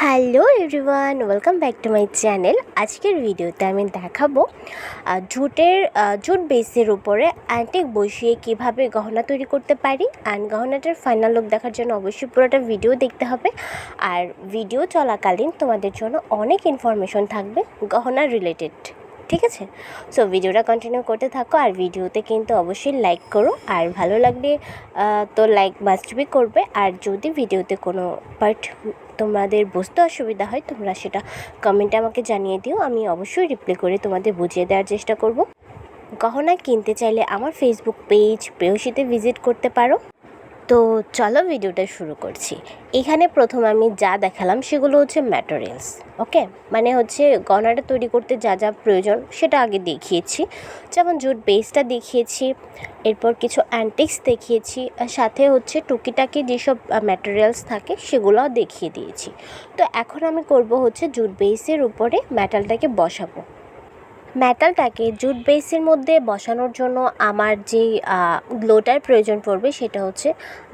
Hello everyone, welcome back to my channel. আজকের ভিডিওতে আমি দেখাবো জুট বেসের উপরে অ্যান্টিক বসিয়ে কিভাবে গহনা তৈরি করতে পারি। অ্যান্ড গহনাটার ফাইনাল লুক দেখার জন্য অবশ্যই পুরোটা ভিডিও দেখতে হবে। আর ভিডিও চলাকালীন তোমাদের জন্য অনেক ইনফরমেশন থাকবে গহনা রিলেটেড, ঠিক আছে? সো ভিডিওটা কন্টিনিউ করতে থাকো। আর ভিডিওতে কিন্তু অবশ্যই লাইক করো, আর ভালো লাগলে তো লাইক মাস্ট বি করবে। আর যদি ভিডিওতে কোনো পার্ট তোমাদের বুঝতে অসুবিধা হয়, তোমরা সেটা কমেন্টে আমাকে জানিয়ে দিও, আমি অবশ্যই রিপ্লাই করে তোমাদের বুঝিয়ে দেওয়ার চেষ্টা করব। গহনা কিনতে চাইলে আমার ফেসবুক পেজ প্রেয়সীতে ভিজিট করতে পারো। তো চলো ভিডিওটা শুরু করছি। এখানে প্রথম আমি যা দেখালাম সেগুলো হচ্ছে ম্যাটেরিয়ালস, ওকে? মানে হচ্ছে গহনাটা তৈরি করতে যা যা প্রয়োজন সেটা আগে দেখিয়েছি। যেমন জুট বেসটা দেখিয়েছি, এরপর কিছু অ্যান্টিক্স দেখিয়েছি, আর সাথে হচ্ছে টুকিটাকি যেসব ম্যাটেরিয়ালস থাকে সেগুলোও দেখিয়ে দিয়েছি। তো এখন আমি করব হচ্ছে জুট বেসের উপরে মেটালটাকে বসাবো। মেটালটাকে জুট বেসের মধ্যে বসানোর জন্য আমার যে গ্লোটার প্রয়োজন পড়বে সেটা হচ্ছে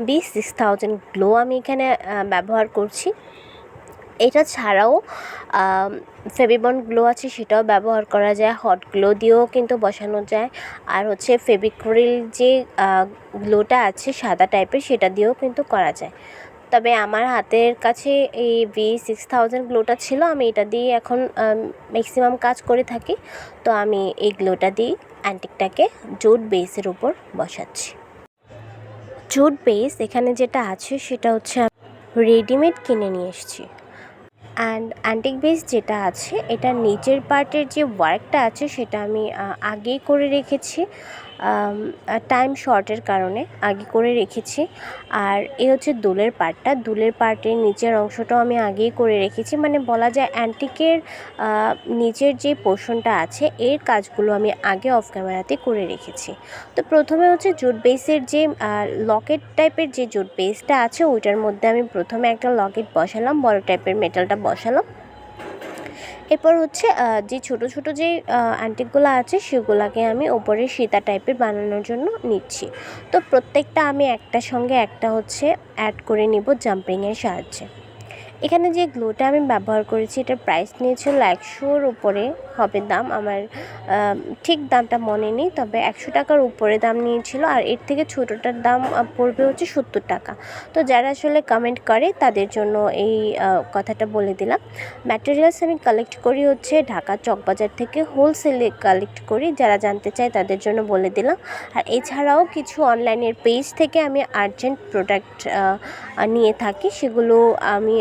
B6000 গ্লো আমি এখানে ব্যবহার করছি। এটা ছাড়াও ফেভিবন্ড গ্লো আছে, সেটাও ব্যবহার করা যায়। হট গ্লো দিয়েও কিন্তু বসানো যায়। আর হচ্ছে ফেভিক্রিল যে গ্লোটা আছে সাদা টাইপের, সেটা দিয়েও কিন্তু করা যায়। তবে আমার হাতের কাছে এই B6000 গ্লোটা ছিল, আমি এটা দিয়ে এখন ম্যাক্সিমাম কাজ করে থাকি। তো আমি এই গ্লোটা দিয়ে অ্যান্টিকটাকে জুট বেসের উপর বসাচ্ছি। জুট বেস এখানে যেটা আছে সেটা হচ্ছে রেডিমেড কিনে নিয়ে এসেছি। অ্যান্ড অ্যান্টিক বেস যেটা আছে এটা নিচের পার্টের যে ওয়ার্কটা আছে সেটা আমি আগেই করে রেখেছি, টাইম শর্টের কারণে আগে করে রেখেছি। আর এই হচ্ছে দুলের পার্টটা, দুলের পার্টের নিচের অংশটাও আমি আগেই করে রেখেছি। মানে বলা যায় অ্যান্টিকের নিচের যে পোর্শনটা আছে এর কাজগুলো আমি আগে অফ ক্যামেরাতে করে রেখেছি। তো প্রথমে হচ্ছে জুট বেসের যে লকেট টাইপের যে জুট বেসটা আছে ওইটার মধ্যে আমি প্রথমে একটা লকেট বসালাম, বড় টাইপের মেটালটা বসালাম। এরপর হচ্ছে যে ছোটো ছোটো যে অ্যান্টিকগুলো আছে সেগুলোকে আমি ওপরে সীতা টাইপের বানানোর জন্য নিচ্ছি। তো প্রত্যেকটা আমি একটার সঙ্গে একটা হচ্ছে অ্যাড করে নিব জাম্পিংয়ের সাহায্যে। এখানে যে গ্লুটা আমি ব্যবহার করেছি এটার প্রাইস নিয়েছিল 100-র উপরে হবে দাম, আমার ঠিক দামটা মনে নেই, তবে 100 টাকার উপরে দাম নিয়েছিল। আর এর থেকে ছোটোটার দাম পড়বে হচ্ছে 70 টাকা। তো যারা আসলে কমেন্ট করে তাদের জন্য এই কথাটা বলে দিলাম। ম্যাটেরিয়ালস আমি কালেক্ট করি হচ্ছে ঢাকা চকবাজার থেকে, হোলসেলে কালেক্ট করি। যারা জানতে চায় তাদের জন্য বলে দিলাম। আর এছাড়াও কিছু অনলাইনের পেজ থেকে আমি আর্জেন্ট প্রোডাক্ট নিয়ে থাকি, সেগুলো আমি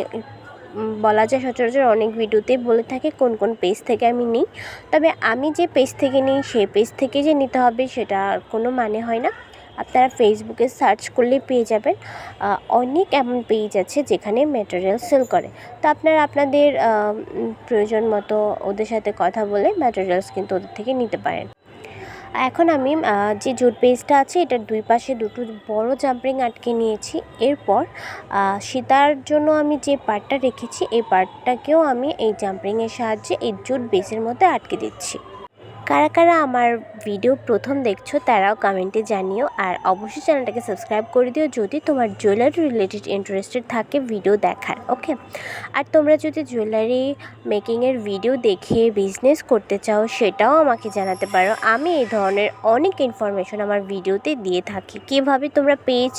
বলা যায় সচরাচর অনেক ভিডিওতেই বলে থাকি কোন কোন পেজ থেকে আমি নিই। তবে আমি যে পেজ থেকে নিই সেই পেজ থেকে যে নিতে হবে সেটা কোনো মানে হয় না। আপনারা ফেসবুকে সার্চ করলেই পেয়ে যাবেন, অনেক এমন পেজ আছে যেখানে ম্যাটেরিয়াল সেল করে। তো আপনারা আপনাদের প্রয়োজন মতো ওদের সাথে কথা বলে ম্যাটেরিয়ালস কিন্তু ওদের থেকে নিতে পারেন। এখন আমি যে জুট বেসটা আছে এটার দুই পাশে দুটো বড় জাম্পিং আটকে নিয়েছি। এরপর সীতার জন্য আমি যে পার্টটা রেখেছি এই পার্টটাকেও আমি এই জাম্পিংয়ের সাহায্যে এই জুট বেসের মধ্যে আটকে দিচ্ছি। কারা কারা আমার ভিডিও প্রথম দেখছো তারাও কমেন্টে জানিও। আর অবশ্যই চ্যানেলটাকে সাবস্ক্রাইব করে দিও যদি তোমার জুয়েলারি রিলেটেড ইন্টারেস্টেড থাকে ভিডিও দেখার, ওকে? আর তোমরা যদি জুয়েলারি মেকিংয়ের ভিডিও দেখে বিজনেস করতে চাও সেটাও আমাকে জানাতে পারো। আমি এই ধরনের অনেক ইনফরমেশন আমার ভিডিওতে দিয়ে থাকি। কীভাবে তোমরা পেজ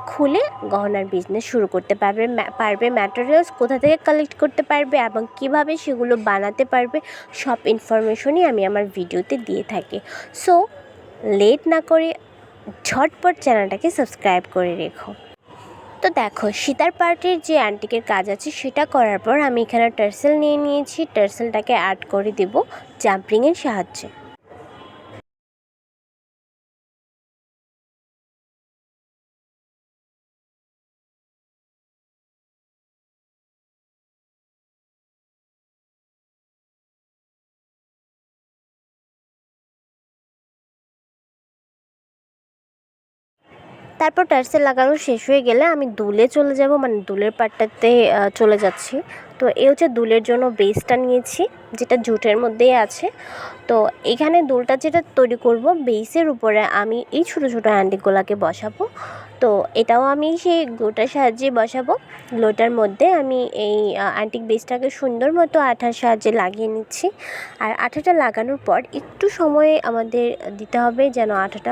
খুলে গহনার বিজনেস শুরু করতে পারবে, ম্যাটেরিয়ালস কোথা থেকে কালেক্ট করতে পারবে এবং কিভাবে সেগুলো বানাতে পারবে, সব ইনফরমেশনই আমি আমার ভিডিওতে দিয়ে থাকি। সো লেট না করে ঝটপট চ্যানেলটাকে সাবস্ক্রাইব করে রেখো। তো দেখো সীতার পার্টের যে অ্যান্টিকের কাজ আছে সেটা করার পর আমি এখানে টার্সেল নিয়ে নিয়েছি, টার্সেলটাকে অ্যাড করে দেব জাম্পিংয়ের সাহায্যে। তারপর টার্সেল লাগানো শেষ হয়ে গেলে আমি দুলে চলে যাব, মানে দুলের পাটটাতে চলে যাচ্ছি। তো এই হচ্ছে দুলের জন্য বেসটা নিয়েছি যেটা জুটের মধ্যেই আছে। তো এখানে দুলটা যেটা তৈরি করব বেসের উপরে আমি এই ছোটো ছোটো হ্যান্ডিকগুলোকে বসাবো। তো এটাও আমি সেই গ্লুটার সাহায্যে বসাবো। গ্লুটার মধ্যে আমি এই অ্যান্টিক বেসটাকে সুন্দর মতো আঠার সাহায্যে লাগিয়ে নিচ্ছি। আর আঠাটা লাগানোর পর একটু সময় আমাদের দিতে হবে যেন আঠাটা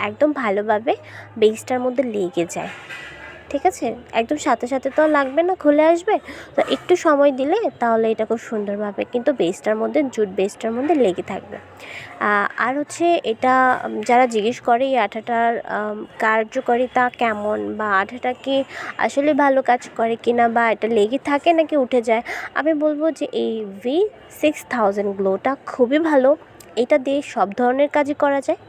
একদম ভালোভাবে বেসটার মধ্যে লেগে যায়। ঠিক আছে, একদম সাথে সাথে তো লাগবে না, খুলে আসবে। তো একটু সময় দিলে তাহলে এটা খুব সুন্দরভাবে কিন্তু বেসটার মধ্যে, জুট বেসটার মধ্যে লেগে থাকবে। আর হচ্ছে এটা যারা জিজ্ঞেস করে এই আঠাটার কার্যকারিতা কেমন, বা আঠাটা কি আসলে ভালো কাজ করে কিনা, বা এটা লেগে থাকে নাকি উঠে যায়, আমি বলবো যে এই V6000 গ্লোটা খুবই ভালো। এটা দিয়ে সব ধরনের কাজই করা যায়।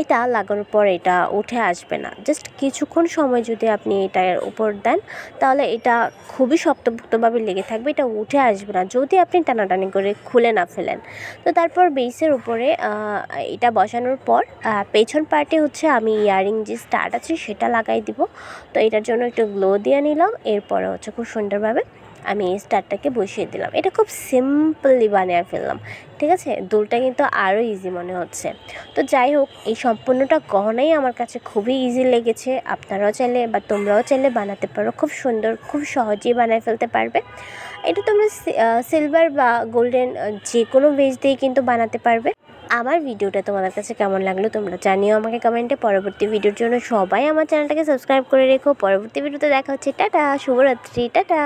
এটা লাগানোর পর এটা উঠে আসবে না। জাস্ট কিছুক্ষণ সময় যদি আপনি এটার উপর দেন তাহলে এটা খুবই শক্তপোক্তভাবে লেগে থাকবে, এটা উঠে আসবে না যদি আপনি টানাটানি করে খুলে না ফেলেন। তো তারপর বেসের উপরে এটা বসানোর পর পেছন পার্টে হচ্ছে আমি ইয়ারিং যে স্টাড আছে সেটা লাগাই দিব। তো এটার জন্য একটু গ্লো দিয়ে নিলাম, এরপরে হচ্ছে খুব সুন্দরভাবে আমি এই স্টারটাকে বসিয়ে দিলাম। এটা খুব সিম্পলি বানিয়ে ফেললাম। ঠিক আছে, দুলটা কিন্তু আরও ইজি মনে হচ্ছে। তো যাই হোক, এই সম্পূর্ণটা গহনাই আমার কাছে খুবই ইজি লেগেছে। আপনারাও চাইলে বা তোমরাও চাইলে বানাতে পারো, খুব সুন্দর, খুব সহজেই বানিয়ে ফেলতে পারবে। এটা তোমরা সিলভার বা গোল্ডেন যে কোনো বেস দিয়েই কিন্তু বানাতে পারবে। আমার ভিডিওটা তোমাদের কাছে কেমন লাগলো তোমরা জানিও আমাকে কমেন্টে। পরবর্তী ভিডিওর জন্য সবাই আমার চ্যানেলটাকে সাবস্ক্রাইব করে রেখো। পরবর্তী ভিডিওতে দেখা হচ্ছে। টাটা, শুভরাত্রি, টাটা।